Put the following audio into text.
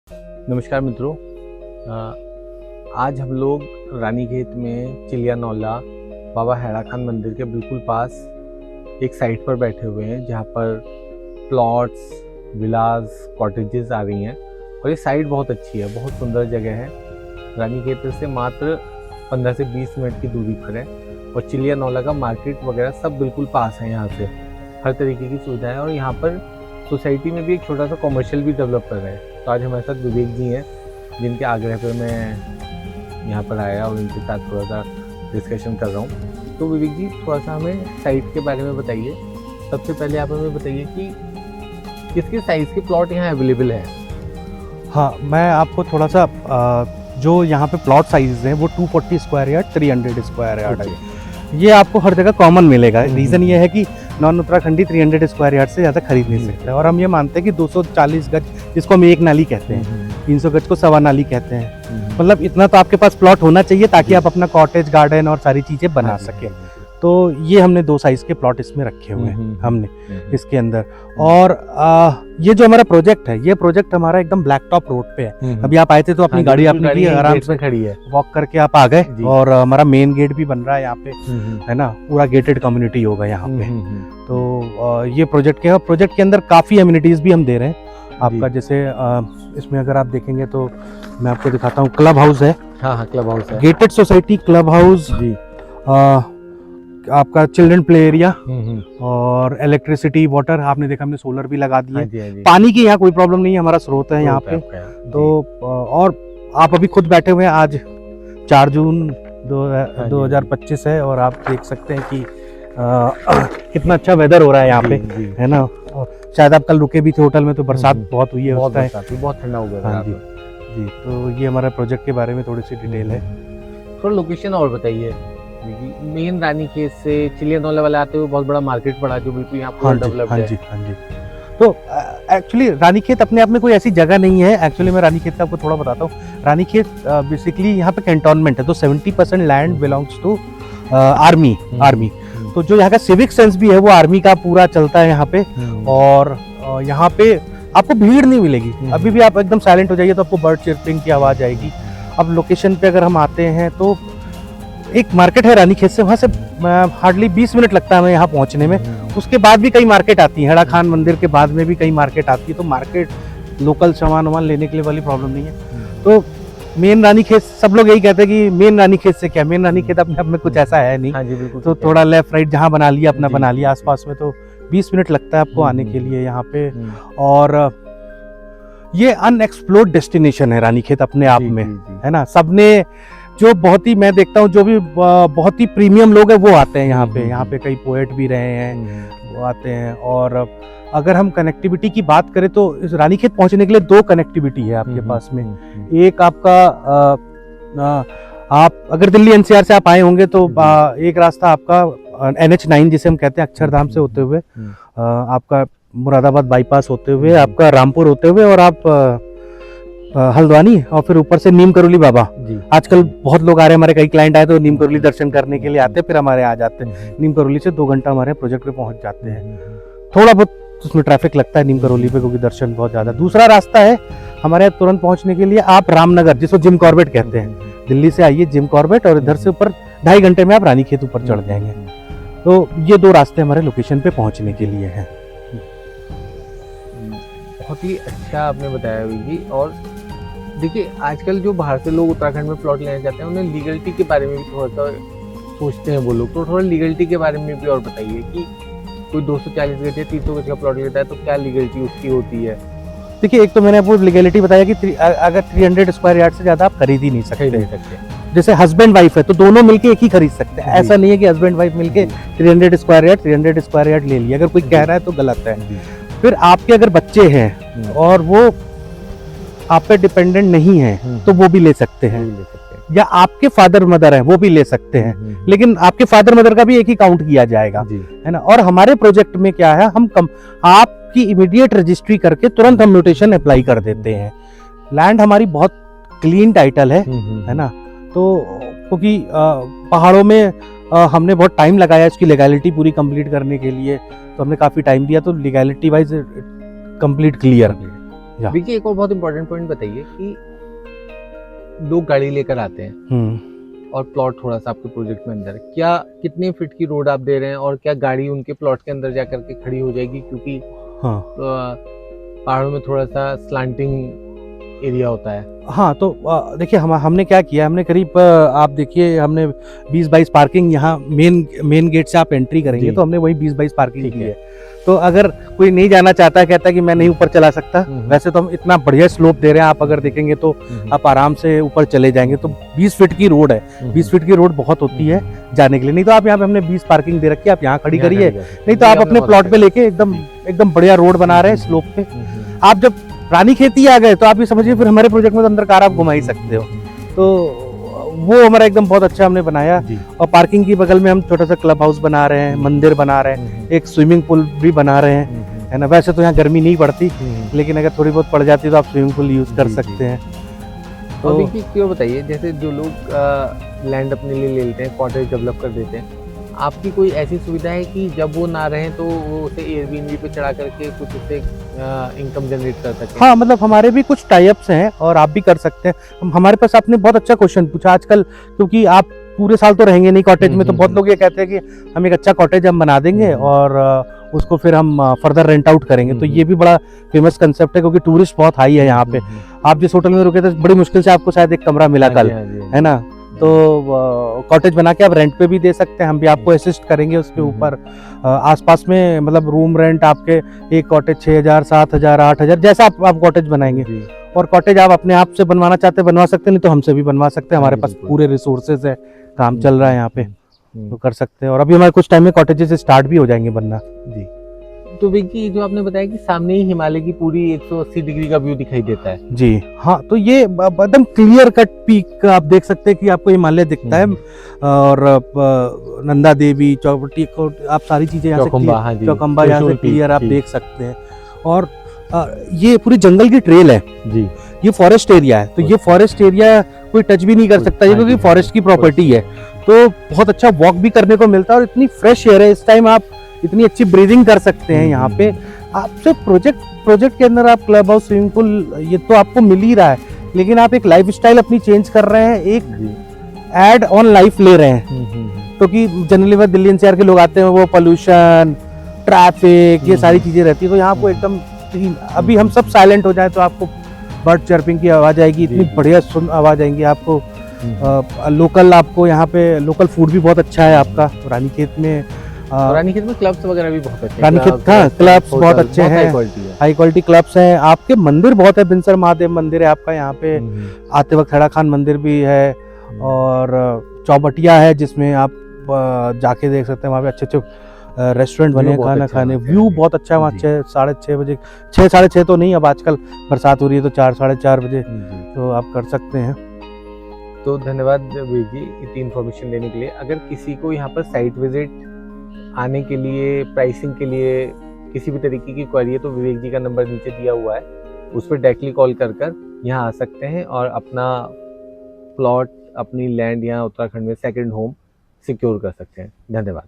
नमस्कार मित्रों। आज हम लोग रानीखेत में चिलियानौला बाबा हैड़ा खान मंदिर के बिल्कुल पास एक साइट पर बैठे हुए हैं जहां पर प्लॉट्स, विलास, कॉटेजेस आ रही हैं और ये साइट बहुत अच्छी है, बहुत सुंदर जगह है। रानीखेत से मात्र 15 से 20 मिनट की दूरी पर है और चिलियानौला का मार्केट वगैरह सब बिल्कुल पास है। यहाँ से हर तरीके की सुविधा है और यहाँ पर सोसाइटी में भी एक छोटा सा कॉमर्शियल भी डेवलप कर रहे हैं। तो आज हमारे साथ विवेक जी हैं जिनके आग्रह पर मैं यहाँ पर आया और इनके साथ थोड़ा सा डिस्कशन कर रहा हूँ। तो विवेक जी, थोड़ा सा हमें साइट के बारे में बताइए। सबसे पहले आप हमें बताइए कि किस साइज़ के प्लॉट यहाँ अवेलेबल है। हाँ, मैं आपको थोड़ा सा जो यहाँ पे प्लॉट साइज हैं वो 240 स्क्वायर यार्ड, 300 स्क्वायर यार्ड है। ये आपको हर जगह कॉमन मिलेगा। रीज़न ये है कि नॉन उत्तराखंडी 300 स्क्वायर यार्ड से ज़्यादा खरीद नहीं सकता है और हम ये मानते हैं कि 240 गज जिसको हम एक नाली कहते हैं, 300 गज को सवा नाली कहते हैं, मतलब इतना तो आपके पास प्लॉट होना चाहिए ताकि आप अपना कॉटेज गार्डन और सारी चीज़ें बना सकें। तो ये हमने 2 साइज़ के प्लॉट इसमें रखे हुए हैं हमने इसके अंदर। और ये जो हमारा प्रोजेक्ट है, ये प्रोजेक्ट हमारा एकदम ब्लैक टॉप रोड पे है। अभी आप आए थे तो अपनी गाड़ी आपने की, आराम से खड़ी है, वॉक करके आप आ गए। और हमारा मेन गेट भी बन रहा है यहाँ पे, है ना, पूरा गेटेड कम्युनिटी होगा यहाँ पे। तो ये प्रोजेक्ट के अंदर काफ़ी एमिनिटीज़ भी हम दे रहे हैं आपका। जैसे इसमें अगर आप देखेंगे तो मैं आपको दिखाता हूँ, क्लब हाउस है। हाँ, क्लब हाउस है, गेटेड सोसाइटी क्लब हाउस जी। आपका चिल्ड्रन प्ले एरिया और इलेक्ट्रिसिटी, वाटर, आपने देखा हमने सोलर भी लगा दिए। पानी की यहाँ कोई प्रॉब्लम नहीं है, हमारा स्रोत है यहाँ पे। तो और आप अभी खुद बैठे हुए हैं, आज 4 जून 2025 है और आप देख सकते हैं कि कितना अच्छा वेदर हो रहा है यहाँ पे, है ना। शायद आप कल रुके भी थे होटल में तो बरसात बहुत हुई है, बहुत ठंडा हो गया जी। तो ये हमारा प्रोजेक्ट के बारे में थोड़ी सी डिटेल है। थोड़ा लोकेशन और बताइए। मेन रानीखेत से चिलियानौला वाले आते हुए बहुत बड़ा मार्केट पड़ा जो बिल्कुल यहाँ पर डेवलप्ड है। हाँ जी। तो एक्चुअली रानीखेत अपने आप में कोई ऐसी जगह नहीं है। एक्चुअली मैं रानीखेत का आपको थोड़ा बताता हूँ। रानीखेत बेसिकली यहाँ पे कैंटोनमेंट है, तो 70% लैंड बिलोंग्स टू आर्मी। तो जो यहाँ का सिविक सेंस भी है वो आर्मी का पूरा चलता है यहाँ पे। और यहाँ पे आपको भीड़ नहीं मिलेगी। अभी भी आप एकदम साइलेंट हो जाइए तो आपको बर्ड चिर्पिंग की आवाज़ आएगी। अब लोकेशन पे अगर हम आते हैं तो एक मार्केट है रानीखेत से, वहाँ से हार्डली 20 मिनट लगता है हमें यहाँ पहुँचने में। उसके बाद भी कई मार्केट आती हैं, हैड़ा खान मंदिर के बाद में भी कई मार्केट आती है। तो मार्केट लोकल सामान वामान लेने के लिए वाली प्रॉब्लम नहीं है। तो मेन रानीखेत, सब लोग यही कहते हैं कि मेन रानीखेत से क्या, मेन रानीखेत अपने आप में कुछ ऐसा है नहीं। हाँ जी, बिल्कुल। तो थोड़ा लेफ्ट राइट जहाँ बना लिया अपना बना लिया आसपास में, तो 20 मिनट लगता है आपको आने के लिए यहाँ पे। और ये अनएक्सप्लोर्ड डेस्टिनेशन है रानीखेत अपने आप में, है ना। सबने जो बहुत ही, मैं देखता हूँ जो भी बहुत ही प्रीमियम लोग हैं वो आते हैं यहाँ पे। यहाँ पे कई पोएट भी रहे हैं, वो आते हैं। और अगर हम कनेक्टिविटी की बात करें तो इस रानीखेत पहुँचने के लिए 2 कनेक्टिविटी है आपके पास में। एक आपका आप अगर दिल्ली एनसीआर से आप आए होंगे तो एक रास्ता आपका NH9 जिसे हम कहते हैं, अक्षरधाम से होते हुए आपका मुरादाबाद बाईपास होते हुए आपका रामपुर होते हुए और आप हल्द्वानी और फिर ऊपर से नीम करोली बाबा। आजकल बहुत लोग आ रहे हैं, हमारे कई क्लाइंट आए तो नीम करोली दर्शन करने के लिए आते हैं, फिर हमारे आ जाते हैं। नीम करोली से 2 घंटा हमारे प्रोजेक्ट पे पहुंच जाते हैं। थोड़ा बहुत उसमें ट्रैफिक लगता है नीम करोली पे क्योंकि दर्शन बहुत ज्यादा। दूसरा रास्ता है हमारे यहाँ तुरंत पहुंचने के लिए, आप रामनगर जिसको जिम कॉर्बेट कहते हैं, दिल्ली से आइए जिम कॉर्बेट और इधर से ऊपर 2.5 घंटे में आप रानीखेत ऊपर चढ़ जाएंगे। तो ये 2 रास्ते हमारे लोकेशन पे पहुंचने के लिए हैं। बहुत ही अच्छा आपने बताया जी। और देखिए, आजकल जो बाहर से लोग उत्तराखंड में प्लॉट लेना चाहते हैं उन्हें लीगलिटी के बारे में भी थोड़ा सा सोचते हैं वो लोग। तो थोड़ा लीगलिटी के बारे में भी और बताइए कि कोई 240 गज या 300 गज का प्लॉट लेता है तो क्या लीगलिटी उसकी होती है। देखिए, एक तो मैंने आपको लीगलिटी बताया कि अगर 300 स्क्वायर यार्ड से ज़्यादा आप खरीद ही नहीं सकते। जैसे हस्बैंड वाइफ है तो दोनों मिलके एक ही खरीद सकते हैं। ऐसा नहीं है कि हस्बैंड वाइफ मिलके 300 स्क्वायर यार्ड ले लिया। अगर कोई कह रहा है तो गलत है। फिर आपके अगर बच्चे हैं और वो आप पे डिपेंडेंट नहीं है तो वो भी ले सकते हैं, या आपके फादर मदर हैं वो भी ले सकते हैं। लेकिन आपके फादर मदर का भी एक ही काउंट किया जाएगा, है ना। और हमारे प्रोजेक्ट में क्या है, हम आपकी इमीडिएट रजिस्ट्री करके तुरंत हम म्यूटेशन अप्लाई कर देते हैं। लैंड हमारी बहुत क्लीन टाइटल है ना। तो क्योंकि पहाड़ों में हमने बहुत टाइम लगाया इसकी लीगैलिटी पूरी कंप्लीट करने के लिए, तो हमने काफ़ी टाइम दिया, तो लीगैलिटी वाइज कंप्लीट क्लियर या। देखिए एक और बहुत इंपॉर्टेंट पॉइंट बताइए कि लोग गाड़ी लेकर आते हैं और प्लॉट थोड़ा सा आपके प्रोजेक्ट में अंदर है, क्या कितने फीट की रोड आप दे रहे हैं और क्या गाड़ी उनके प्लॉट के अंदर जाकर के खड़ी हो जाएगी, क्योंकि हाँ पहाड़ों में थोड़ा सा स्लांटिंग एरिया होता है। हाँ, तो देखिए हमने क्या किया, हमने करीब आप देखिए हमने 20-22 पार्किंग यहाँ मेन गेट से आप एंट्री करेंगे जी। तो हमने वही 20-22 पार्किंग ठीक की है। है। तो अगर कोई नहीं जाना चाहता है, कहता है कि मैं नहीं ऊपर चला सकता, वैसे तो हम इतना बढ़िया स्लोप दे रहे हैं, आप अगर देखेंगे तो आप आराम से ऊपर चले जाएंगे। तो 20 फीट की रोड है, 20 फीट की रोड बहुत होती है जाने के लिए। नहीं तो आप यहाँ पे हमने 20 पार्किंग दे रखी है, आप यहाँ खड़ी करिए, नहीं तो आप अपने प्लॉट पे लेके एकदम बढ़िया रोड बना रहे हैं स्लोप पे। आप जब रानीखेत ही आ गए तो आप ये समझिए फिर हमारे प्रोजेक्ट में तो अंदर कार आप घुमा ही सकते हो। तो वो हमारा एकदम बहुत अच्छा हमने बनाया। और पार्किंग की बगल में हम छोटा सा क्लब हाउस बना रहे हैं, मंदिर बना रहे हैं, एक स्विमिंग पूल भी बना रहे हैं, है ना। वैसे तो यहाँ गर्मी नहीं पड़ती, लेकिन अगर थोड़ी बहुत पड़ जाती है तो आप स्विमिंग पूल यूज कर सकते हैं। तो देखिए क्यों बताइए, जैसे जो लोग लैंड अपने लिए ले लेते हैं, कॉटेज डेवलप कर देते हैं, आपकी कोई ऐसी सुविधा है कि जब वो ना रहें तो वो उसे एयरबीएनबी पे चढ़ा करके कुछ उससे इनकम जनरेट कर सकें? हाँ, मतलब हमारे भी कुछ टाई अप्स हैं और आप भी कर सकते हैं। हमारे पास आपने बहुत अच्छा क्वेश्चन पूछा आजकल, क्योंकि आप पूरे साल तो रहेंगे नहीं कॉटेज में, तो बहुत लोग ये कहते हैं कि हम एक अच्छा कॉटेज हम बना देंगे और उसको फिर हम फर्दर रेंट आउट करेंगे। तो ये भी बड़ा फेमस कंसेप्ट है, क्योंकि टूरिस्ट बहुत हाई है यहाँ पे। आप जिस होटल में रुके थे बड़ी मुश्किल से आपको शायद एक कमरा मिला कल, है ना। तो कॉटेज बना के आप रेंट पे भी दे सकते हैं, हम भी आपको असिस्ट करेंगे उसके ऊपर। आसपास में मतलब रूम रेंट आपके एक कॉटेज 6000, 7000, 8000 जैसा आप कॉटेज बनाएंगे। और कॉटेज आप अपने आप से बनवाना चाहते हैं बनवा सकते हैं, नहीं तो हमसे भी बनवा सकते हैं। हमारे पास पूरे रिसोर्सेज है, काम चल रहा है यहाँ पे, तो कर सकते हैं। और अभी हमारे कुछ टाइम में कॉटेजेस स्टार्ट भी हो जाएंगे बनना। जी। तो विकी, जो आपने बताया कि सामने ही हिमालय की पूरी 180 डिग्री का व्यू दिखाई देता है। जी हाँ, तो ये एकदम क्लियर कट पीक आप देख सकते हैं कि आपको हिमालय दिखता है। और नंदा देवी, चौबटी को आप सारी चीजें यहाँ से चौखंबा यहाँ से क्लियर आप देख सकते हैं। और ये पूरी जंगल की ट्रेल है जी, ये फॉरेस्ट एरिया है। तो ये फॉरेस्ट एरिया कोई टच भी नहीं कर सकता, ये क्योंकि फॉरेस्ट की प्रॉपर्टी है। तो बहुत अच्छा वॉक भी करने को मिलता है और इतनी फ्रेश एयर है इस टाइम, आप इतनी अच्छी ब्रीदिंग कर सकते हैं यहाँ पे। आपसे प्रोजेक्ट के अंदर आप क्लब हाउस, स्विमिंग पूल, ये तो आपको मिल ही रहा है, लेकिन आप एक लाइफस्टाइल अपनी चेंज कर रहे हैं, एक एड ऑन लाइफ ले रहे हैं। क्योंकि जनरली वह दिल्ली एनसीआर के लोग आते हैं, वो पोल्यूशन, ट्रैफिक, ये सारी चीजें रहती है। तो यहाँ को एकदम अभी हम सब साइलेंट हो जाए तो आपको बर्ड चर्पिंग की आवाज आएगी, इतनी बढ़िया आवाज आएंगी आपको। लोकल आपको यहाँ पे लोकल फूड भी बहुत अच्छा है आपका रानीखेत में। रानीखेत में क्लब्स वगैरह भी बहुत अच्छे हैं। रानीखेत हाँ, क्लब्स बहुत अच्छे हैं, हाई क्वालिटी क्लब्स हैं। आपके मंदिर बहुत है, बिनसर महादेव मंदिर है आपका यहाँ पे, आते वक्त हैड़ा खान मंदिर भी है, और चौबटिया है जिसमें आप जाके देख सकते हैं। वहाँ पे अच्छे अच्छे रेस्टोरेंट बने हैं खाना खाने, व्यू बहुत अच्छा है वहाँ। 6, 6:30 बजे, 6, 6:30 तो नहीं, अब आजकल बरसात हो रही है तो 4, 4:30 बजे तो आप कर सकते हैं। तो धन्यवाद वीर जी इतनी इन्फॉर्मेशन देने के लिए। अगर किसी को यहाँ पर साइट विजिट आने के लिए, प्राइसिंग के लिए किसी भी तरीके की क्वेरी है, तो विवेक जी का नंबर नीचे दिया हुआ है, उस पर डायरेक्टली कॉल कर यहाँ आ सकते हैं और अपना प्लॉट, अपनी लैंड यहाँ उत्तराखंड में सेकंड होम सिक्योर कर सकते हैं। धन्यवाद।